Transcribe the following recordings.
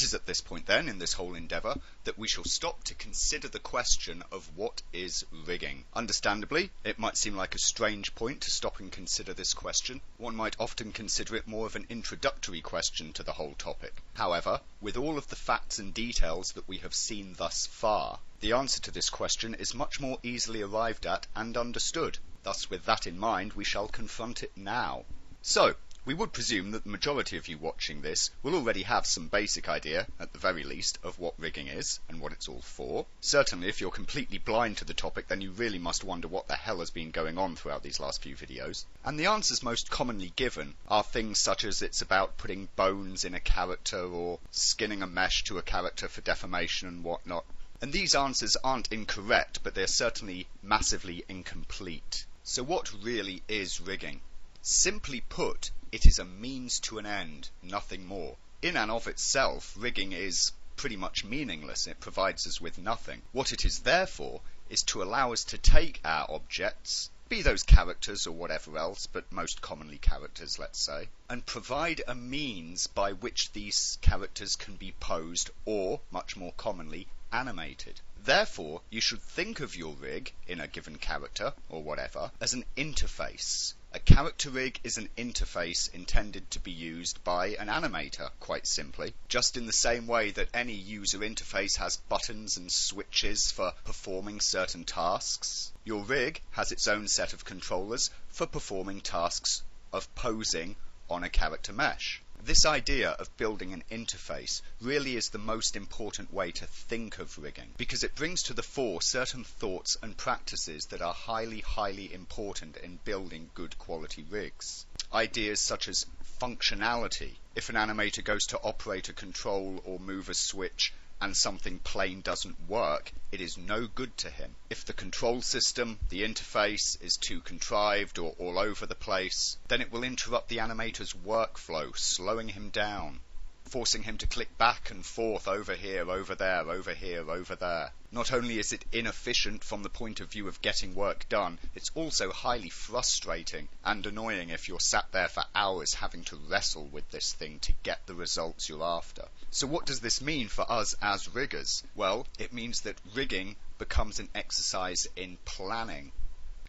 It is at this point then, in this whole endeavour, that we shall stop to consider the question of what is rigging. Understandably, it might seem like a strange point to stop and consider this question. One might often consider it more of an introductory question to the whole topic. However, with all of the facts and details that we have seen thus far, the answer to this question is much more easily arrived at and understood. Thus, with that in mind, we shall confront it now. So, we would presume that the majority of you watching this will already have some basic idea, at the very least, of what rigging is and what it's all for. Certainly, if you're completely blind to the topic, then you really must wonder what the hell has been going on throughout these last few videos. And the answers most commonly given are things such as it's about putting bones in a character or skinning a mesh to a character for deformation and whatnot. And these answers aren't incorrect, but they're certainly massively incomplete. So what really is rigging? Simply put, it is a means to an end, nothing more. In and of itself, rigging is pretty much meaningless. It provides us with nothing. What it is there for is to allow us to take our objects, be those characters or whatever else, but most commonly characters, let's say, and provide a means by which these characters can be posed or, much more commonly, animated. Therefore, you should think of your rig, in a given character, or whatever, as an interface. A character rig is an interface intended to be used by an animator, quite simply. Just in the same way that any user interface has buttons and switches for performing certain tasks, your rig has its own set of controllers for performing tasks of posing on a character mesh. This idea of building an interface really is the most important way to think of rigging, because it brings to the fore certain thoughts and practices that are highly important in building good quality rigs. Ideas such as functionality. If an animator goes to operate a control or move a switch and something plain doesn't work, it is no good to him. If the control system, the interface, is too contrived or all over the place, then it will interrupt the animator's workflow, slowing him down, forcing him to click back and forth over here, over there, over here, over there. Not only is it inefficient from the point of view of getting work done, it's also highly frustrating and annoying if you're sat there for hours having to wrestle with this thing to get the results you're after. So what does this mean for us as riggers? Well, it means that rigging becomes an exercise in planning.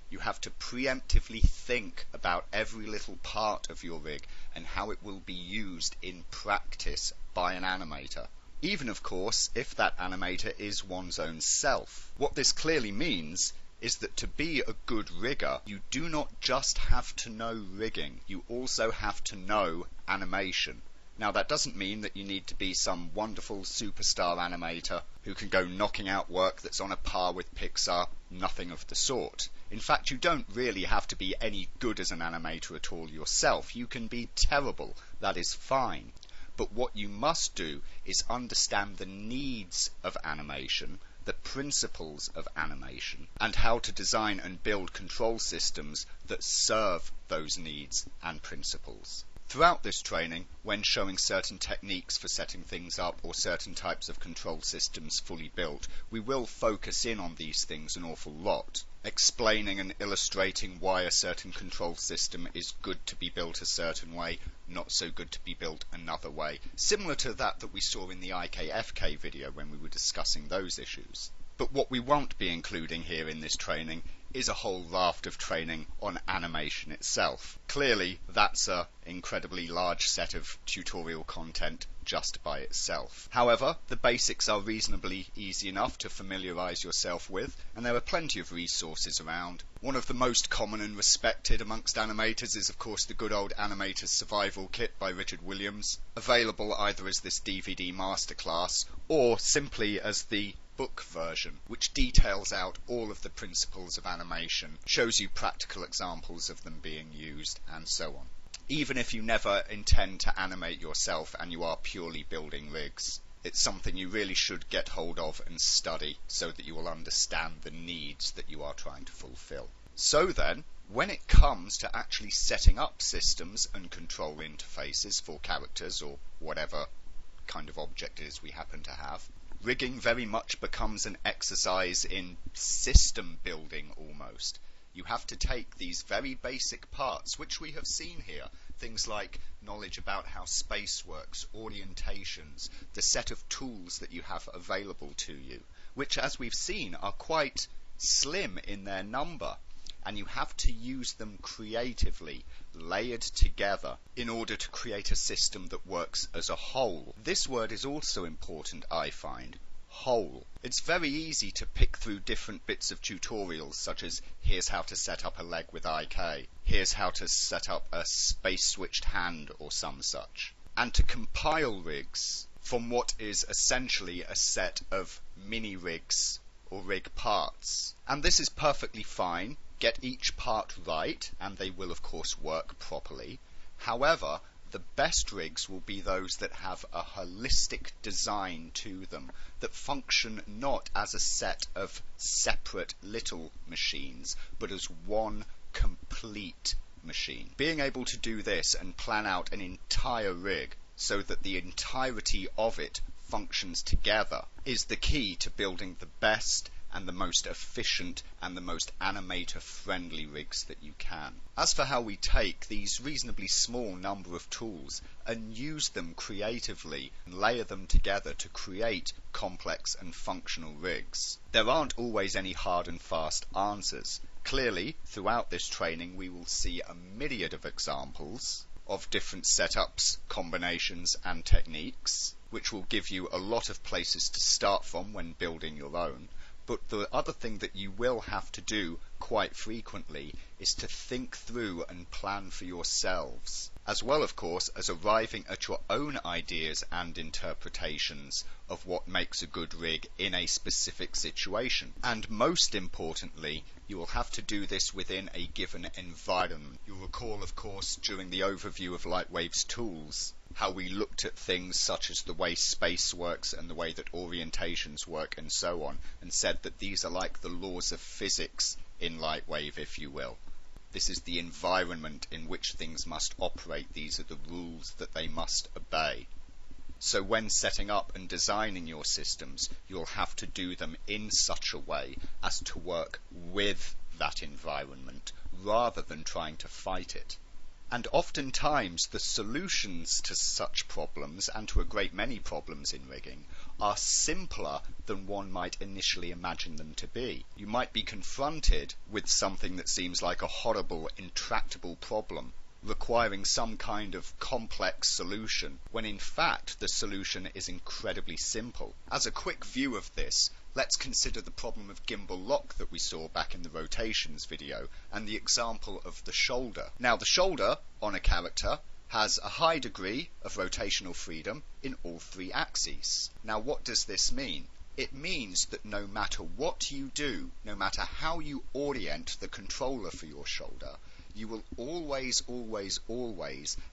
You have to preemptively think about every little part of your rig and how it will be used in practice by an animator. Even, of course, if that animator is one's own self. What this clearly means is that to be a good rigger, you do not just have to know rigging, you also have to know animation. Now, that doesn't mean that you need to be some wonderful superstar animator who can go knocking out work that's on a par with Pixar. Nothing of the sort. In fact, you don't really have to be any good as an animator at all yourself. You can be terrible. That is fine. But what you must do is understand the needs of animation, the principles of animation, and how to design and build control systems that serve those needs and principles. Throughout this training, when showing certain techniques for setting things up or certain types of control systems fully built, we will focus in on these things an awful lot, explaining and illustrating why a certain control system is good to be built a certain way, not so good to be built another way, similar to that we saw in the IKFK video when we were discussing those issues. But what we won't be including here in this training is a whole raft of training on animation itself. Clearly, that's an incredibly large set of tutorial content just by itself. However, the basics are reasonably easy enough to familiarise yourself with, and there are plenty of resources around. One of the most common and respected amongst animators is, of course, the good old Animator's Survival Kit by Richard Williams, available either as this DVD masterclass or simply as the book version, which details out all of the principles of animation, shows you practical examples of them being used, and so on. Even if you never intend to animate yourself and you are purely building rigs, it's something you really should get hold of and study so that you will understand the needs that you are trying to fulfill. So then, when it comes to actually setting up systems and control interfaces for characters or whatever kind of object it is we happen to have, rigging very much becomes an exercise in system building almost. You have to take these very basic parts, which we have seen here, Things like knowledge about how space works, orientations, the set of tools that you have available to you, which, as we've seen, are quite slim in their number, and you have to use them creatively, layered together, in order to create a system that works as a whole. This word is also important, I find. Whole. It's very easy to pick through different bits of tutorials, such as here's how to set up a leg with IK, here's how to set up a space switched hand or some such, and to compile rigs from what is essentially a set of mini rigs or rig parts. And this is perfectly fine. Get each part right, and they will of course work properly. However, the best rigs will be those that have a holistic design to them, that function not as a set of separate little machines, but as one complete machine. Being able to do this and plan out an entire rig so that the entirety of it functions together is the key to building the best and the most efficient and the most animator-friendly rigs that you can. As for how we take these reasonably small number of tools and use them creatively and layer them together to create complex and functional rigs, there aren't always any hard and fast answers. Clearly, throughout this training we will see a myriad of examples of different setups, combinations and techniques, which will give you a lot of places to start from when building your own. But the other thing that you will have to do quite frequently is to think through and plan for yourselves, as well of course as arriving at your own ideas and interpretations of what makes a good rig in a specific situation. And most importantly, you will have to do this within a given environment. You'll recall of course during the overview of Lightwave's tools how we looked at things such as the way space works and the way that orientations work and so on, and said that these are like the laws of physics in Lightwave, if you will. This is the environment in which things must operate. These are the rules that they must obey. So when setting up and designing your systems, you'll have to do them in such a way as to work with that environment rather than trying to fight it. And oftentimes the solutions to such problems, and to a great many problems in rigging, are simpler than one might initially imagine them to be. You might be confronted with something that seems like a horrible, intractable problem, requiring some kind of complex solution, when in fact the solution is incredibly simple. As a quick view of this, let's consider the problem of gimbal lock that we saw back in the rotations video, and the example of the shoulder. Now the shoulder on a character has a high degree of rotational freedom in all three axes. Now what does this mean? It means that no matter what you do, no matter how you orient the controller for your shoulder, you will always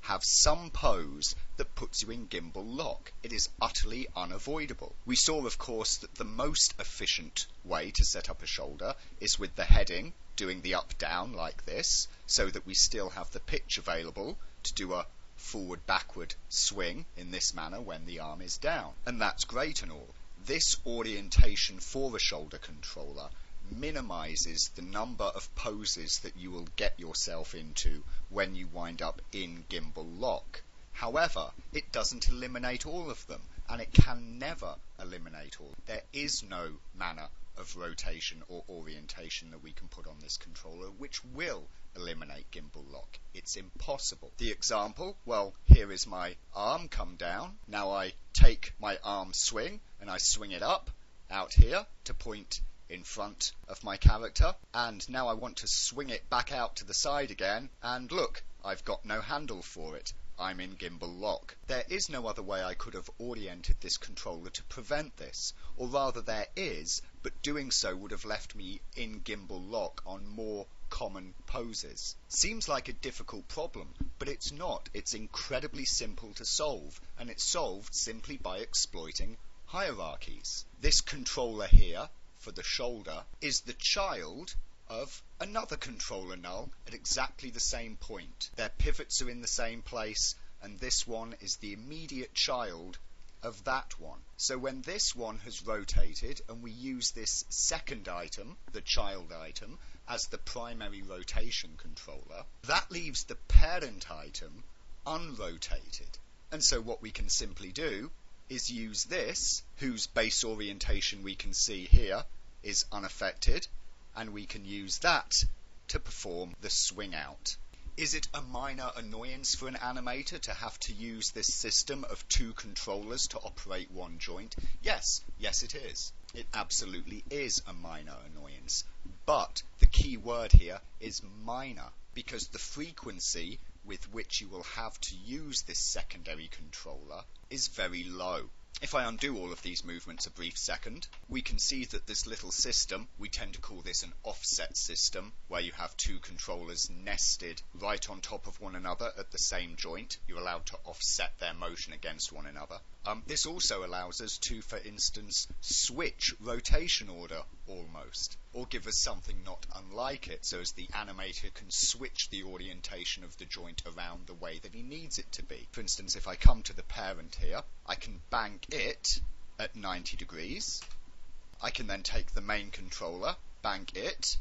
have some pose that puts you in gimbal lock. It is utterly unavoidable. We saw, of course, that the most efficient way to set up a shoulder is with the heading doing the up-down like this, so that we still have the pitch available to do a forward-backward swing in this manner when the arm is down. And that's great and all. This orientation for a shoulder controller minimizes the number of poses that you will get yourself into when you wind up in gimbal lock. However, it doesn't eliminate all of them, and it can never eliminate all. There is no manner of rotation or orientation that we can put on this controller which will eliminate gimbal lock. It's impossible. The example, well, here is my arm come down. Now I take my arm swing and I swing it up out here to point in front of my character, and now I want to swing it back out to the side again, and look, I've got no handle for it. I'm in gimbal lock. There is no other way I could have oriented this controller to prevent this, or rather there is, but doing so would have left me in gimbal lock on more common poses. Seems like a difficult problem, but it's not. It's incredibly simple to solve, and it's solved simply by exploiting hierarchies. This controller here for the shoulder is the child of another controller null at exactly the same point. Their pivots are in the same place, and this one is the immediate child of that one. So when this one has rotated and we use this second item, the child item, as the primary rotation controller, that leaves the parent item unrotated. And so what we can simply do is use this, whose base orientation we can see here is unaffected, and we can use that to perform the swing out. Is it a minor annoyance for an animator to have to use this system of two controllers to operate one joint? Yes, it is. It absolutely is a minor annoyance. But the key word here is minor, because the frequency with which you will have to use this secondary controller is very low. If I undo all of these movements a brief second, we can see that this little system, we tend to call this an offset system, where you have two controllers nested right on top of one another at the same joint. You're allowed to offset their motion against one another. This also allows us to, for instance, switch rotation order almost, or give us something not unlike it, so as the animator can switch the orientation of the joint around the way that he needs it to be. For instance, if I come to the parent here, I can bank it at 90 degrees. I can then take the main controller, bank it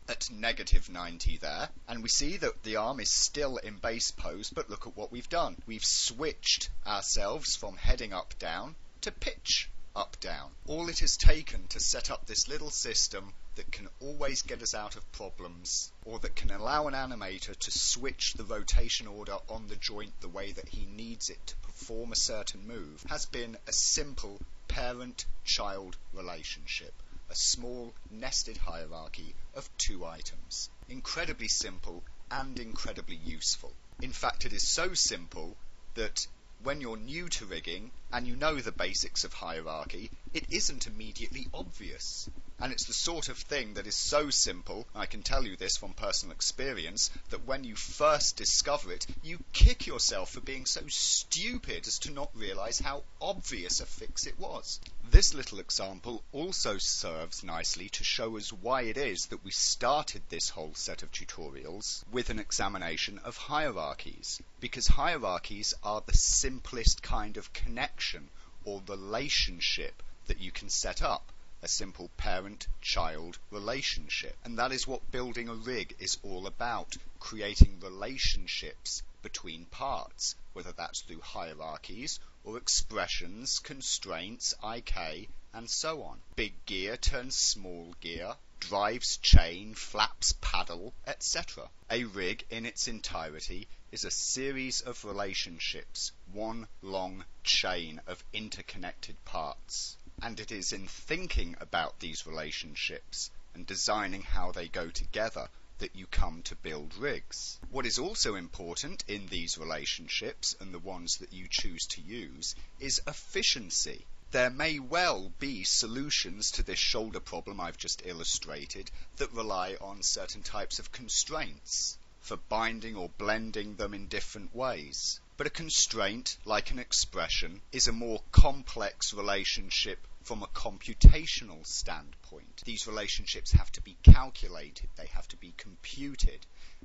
at negative 90 there, and we see that the arm is still in base pose, but look at what we've done. We've switched ourselves from heading up down to pitch up down. All it has taken to set up this little system that can always get us out of problems, or that can allow an animator to switch the rotation order on the joint the way that he needs it to perform a certain move, has been a simple parent-child relationship. A small nested hierarchy of two items. Incredibly simple and incredibly useful. In fact, it is so simple that when you're new to rigging and you know the basics of hierarchy, it isn't immediately obvious. And it's the sort of thing that is so simple, I can tell you this from personal experience, that when you first discover it, you kick yourself for being so stupid as to not realize how obvious a fix it was. This little example also serves nicely to show us why it is that we started this whole set of tutorials with an examination of hierarchies, because hierarchies are the simplest kind of connection or relationship that you can set up. A simple parent-child relationship. And that is what building a rig is all about, creating relationships between parts, whether that's through hierarchies or expressions, constraints, IK, and so on. Big gear turns small gear, drives chain, flaps paddle, etc. A rig in its entirety is a series of relationships, one long chain of interconnected parts. And it is in thinking about these relationships and designing how they go together that you come to build rigs. What is also important in these relationships, and the ones that you choose to use, is efficiency. There may well be solutions to this shoulder problem I've just illustrated that rely on certain types of constraints for binding or blending them in different ways. But a constraint, like an expression, is a more complex relationship from a computational standpoint. These relationships have to be calculated, they have to be computed,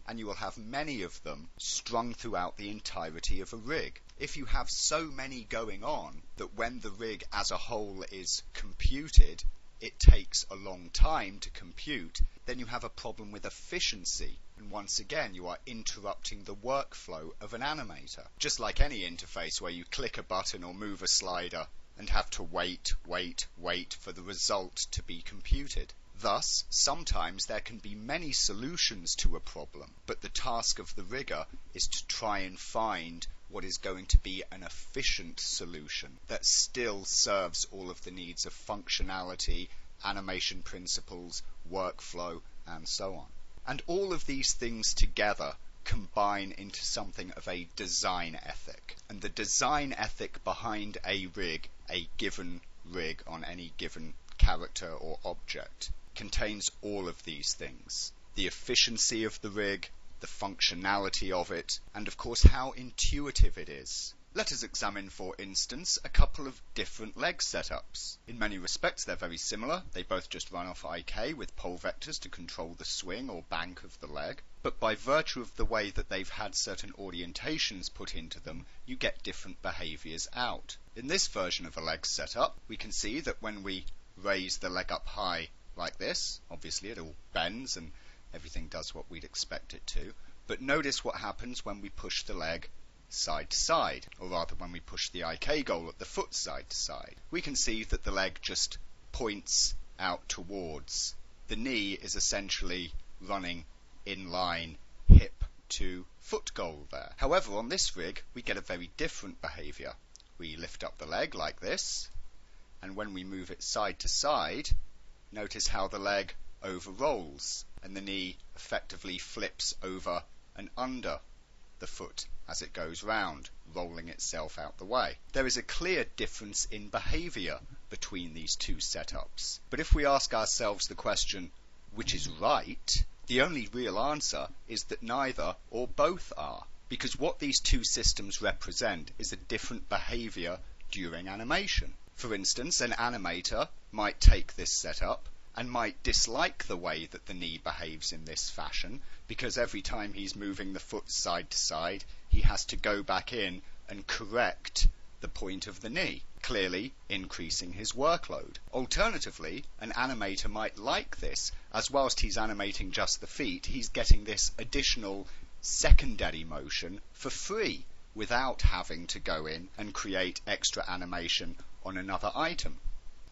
and you will have many of them strung throughout the entirety of a rig. If you have so many going on that when the rig as a whole is computed, it takes a long time to compute, then you have a problem with efficiency. And once again, you are interrupting the workflow of an animator. Just like any interface where you click a button or move a slider and have to wait for the result to be computed. Thus, sometimes there can be many solutions to a problem, but the task of the rigger is to try and find what is going to be an efficient solution that still serves all of the needs of functionality, animation principles, workflow, and so on. And all of these things together combine into something of a design ethic. And the design ethic behind a given rig on any given character or object, contains all of these things. The efficiency of the rig, the functionality of it, and of course how intuitive it is. Let us examine, for instance, a couple of different leg setups. In many respects they're very similar. They both just run off IK with pole vectors to control the swing or bank of the leg. But by virtue of the way that they've had certain orientations put into them, you get different behaviors out. In this version of a leg setup, we can see that when we raise the leg up high like this, obviously it all bends and everything does what we'd expect it to. But notice what happens when we push the leg side to side, or rather when we push the IK goal at the foot side to side, we can see that the leg just points out towards. The knee is essentially running in line hip to foot goal there. However, on this rig, we get a very different behaviour. We lift up the leg like this, and when we move it side to side, notice how the leg over-rolls, and the knee effectively flips over and under the foot as it goes round, rolling itself out the way. There is a clear difference in behaviour between these two setups. But if we ask ourselves the question, which is right, the only real answer is that neither or both are, because what these two systems represent is a different behaviour during animation. For instance, an animator might take this setup and might dislike the way that the knee behaves in this fashion, because every time he's moving the foot side to side, he has to go back in and correct the point of the knee, clearly increasing his workload. Alternatively, an animator might like this, as whilst he's animating just the feet, he's getting this additional secondary motion for free, without having to go in and create extra animation on another item.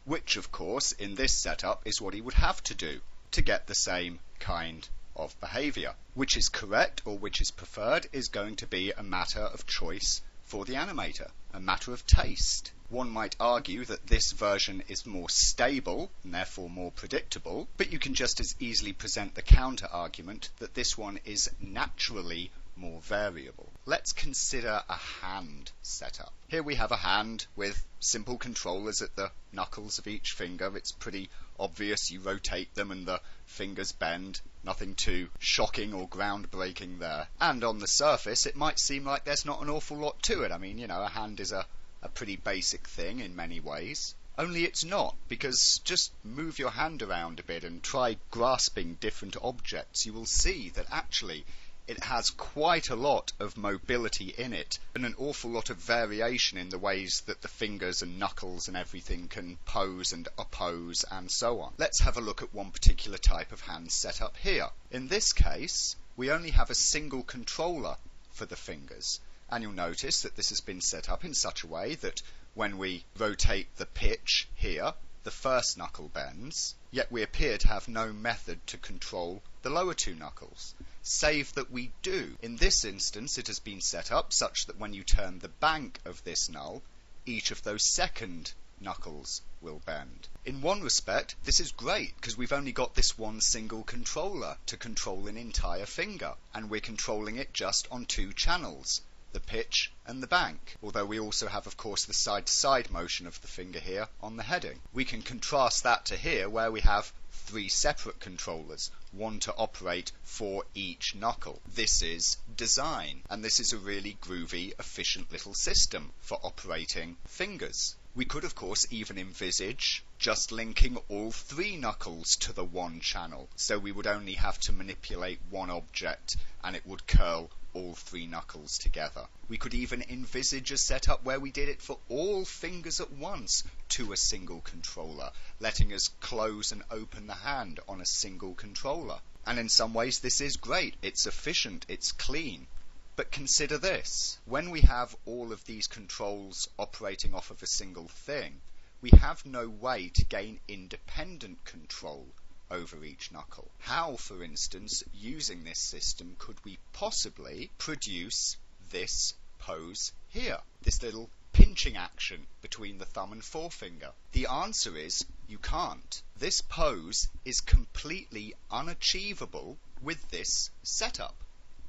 Which, of course, in this setup is what he would have to do to get the same kind of behaviour. Which is correct or which is preferred is going to be a matter of choice for the animator, a matter of taste. One might argue that this version is more stable and therefore more predictable, but you can just as easily present the counter argument that this one is naturally more variable. Let's consider a hand setup. Here we have a hand with simple controllers at the knuckles of each finger. It's pretty obvious. You rotate them and the fingers bend. Nothing too shocking or groundbreaking there. And on the surface, it might seem like there's not an awful lot to it. I mean, a hand is a pretty basic thing in many ways. Only it's not, because just move your hand around a bit and try grasping different objects. You will see that actually it has quite a lot of mobility in it, and an awful lot of variation in the ways that the fingers and knuckles and everything can pose and oppose and so on. Let's have a look at one particular type of hand setup here. In this case, we only have a single controller for the fingers, and you'll notice that this has been set up in such a way that when we rotate the pitch here, the first knuckle bends, yet we appear to have no method to control the lower two knuckles, save that we do. In this instance, it has been set up such that when you turn the bank of this null, each of those second knuckles will bend. In one respect, this is great, because we've only got this one single controller to control an entire finger, and we're controlling it just on two channels, the pitch and the bank, although we also have, of course, the side-to-side motion of the finger here on the heading. We can contrast that to here, where we have three separate controllers, one to operate for each knuckle. This is design, and this is a really groovy, efficient little system for operating fingers. We could, of course, even envisage just linking all three knuckles to the one channel, so we would only have to manipulate one object and it would curl all three knuckles together. We could even envisage a setup where we did it for all fingers at once to a single controller, letting us close and open the hand on a single controller. And in some ways this is great, it's efficient, it's clean. But consider this, when we have all of these controls operating off of a single thing, we have no way to gain independent control over each knuckle. How, for instance, using this system, could we possibly produce this pose here, this little pinching action between the thumb and forefinger? The answer is you can't. This pose is completely unachievable with this setup.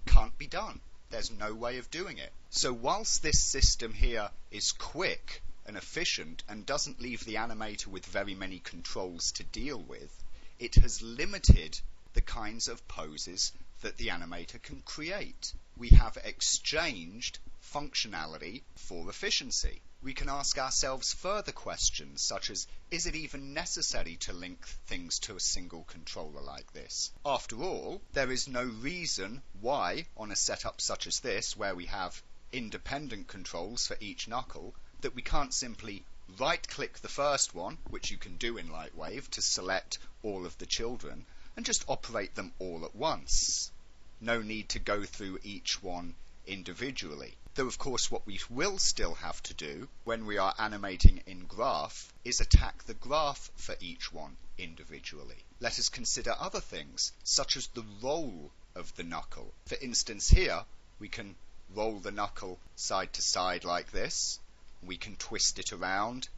Can't be done. There's no way of doing it. So whilst this system here is quick and efficient and doesn't leave the animator with very many controls to deal with, it has limited the kinds of poses that the animator can create. We have exchanged functionality for efficiency. We can ask ourselves further questions, such as, is it even necessary to link things to a single controller like this? After all, there is no reason why, on a setup such as this, where we have independent controls for each knuckle, that we can't simply right-click the first one, which you can do in Lightwave, to select all of the children, and just operate them all at once. No need to go through each one individually. Though of course what we will still have to do when we are animating in graph is attack the graph for each one individually. Let us consider other things, such as the roll of the knuckle. For instance, here we can roll the knuckle side to side like this. We can twist it around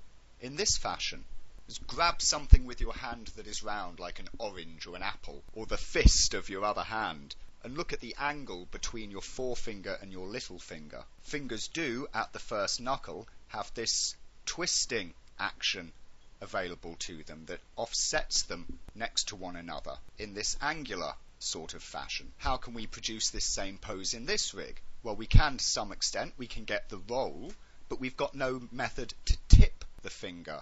in this fashion. Just grab something with your hand that is round, like an orange or an apple, or the fist of your other hand, and look at the angle between your forefinger and your little finger. Fingers do, at the first knuckle, have this twisting action available to them that offsets them next to one another in this angular sort of fashion. How can we produce this same pose in this rig? Well, we can to some extent. We can get the roll, but we've got no method to tip the finger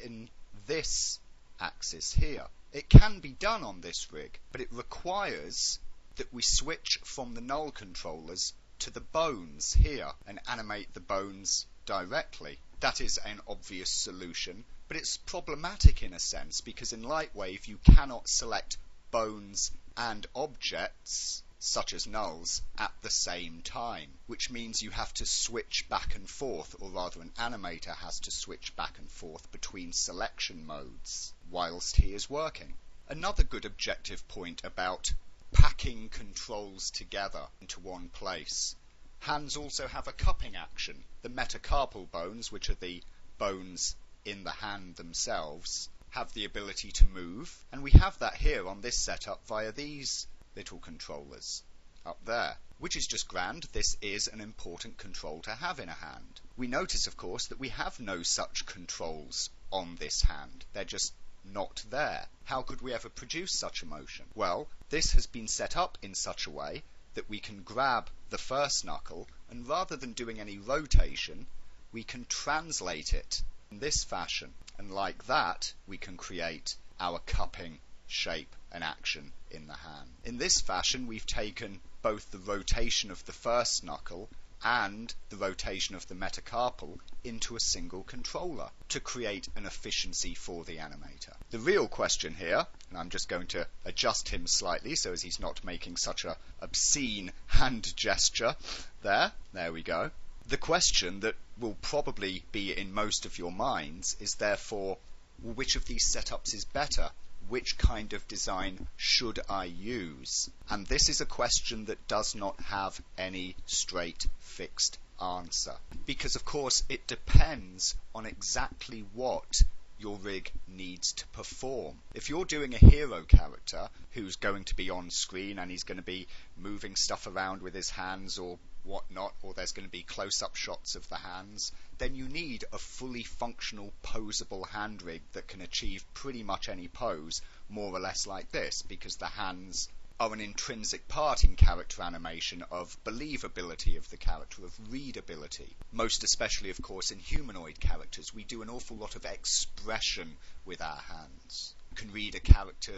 in this axis here. It can be done on this rig, but it requires that we switch from the null controllers to the bones here and animate the bones directly. That is an obvious solution, but it's problematic in a sense, because in Lightwave you cannot select bones and objects such as nulls at the same time, which means you have to switch back and forth, or rather an animator has to switch back and forth between selection modes whilst he is working. Another good objective point about packing controls together into one place. Hands also have a cupping action. The metacarpal bones, which are the bones in the hand themselves, have the ability to move, and we have that here on this setup via these little controllers up there, which is just grand. This is an important control to have in a hand. We notice, of course, that we have no such controls on this hand. They're just not there. How could we ever produce such a motion? Well, this has been set up in such a way that we can grab the first knuckle, and rather than doing any rotation, we can translate it in this fashion, and like that we can create our cupping shape and action in the hand. In this fashion we've taken both the rotation of the first knuckle and the rotation of the metacarpal into a single controller to create an efficiency for the animator. The real question here, and I'm just going to adjust him slightly so as he's not making such a obscene hand gesture there we go. The question that will probably be in most of your minds is therefore, which of these setups is better? Which kind of design should I use? And this is a question that does not have any straight fixed answer, because of course it depends on exactly what your rig needs to perform. If you're doing a hero character who's going to be on screen and he's going to be moving stuff around with his hands or whatnot, or there's going to be close-up shots of the hands, then you need a fully functional posable hand rig that can achieve pretty much any pose more or less like this, because the hands are an intrinsic part in character animation of believability of the character, of readability. Most especially, of course, in humanoid characters, we do an awful lot of expression with our hands. You can read a character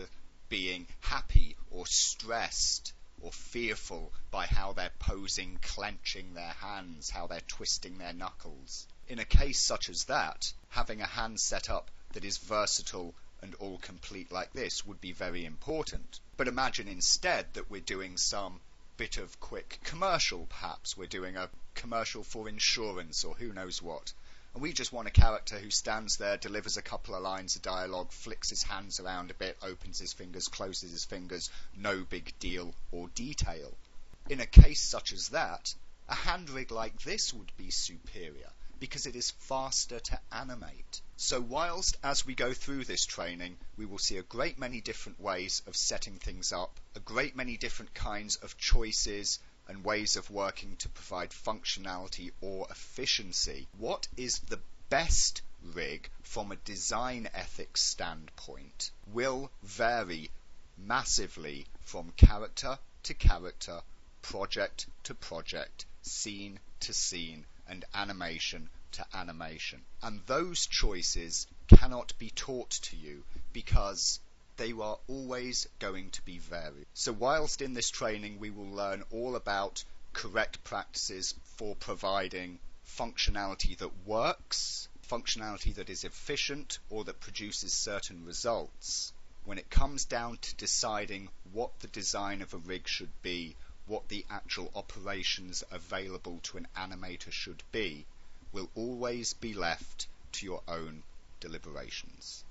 being happy or stressed or fearful by how they're posing, clenching their hands, how they're twisting their knuckles. In a case such as that, having a hand set up that is versatile and all complete like this would be very important. But imagine instead that we're doing some bit of quick commercial, perhaps. We're doing a commercial for insurance or who knows what. And we just want a character who stands there, delivers a couple of lines of dialogue, flicks his hands around a bit, opens his fingers, closes his fingers, no big deal or detail. In a case such as that, a hand rig like this would be superior, because it is faster to animate. So whilst as we go through this training we will see a great many different ways of setting things up, a great many different kinds of choices and ways of working to provide functionality or efficiency, what is the best rig from a design ethics standpoint will vary massively from character to character, project to project, scene to scene, and animation to animation. And those choices cannot be taught to you because they are always going to be varied. So whilst in this training we will learn all about correct practices for providing functionality that works, functionality that is efficient or that produces certain results, when it comes down to deciding what the design of a rig should be, what the actual operations available to an animator should be will always be left to your own deliberations.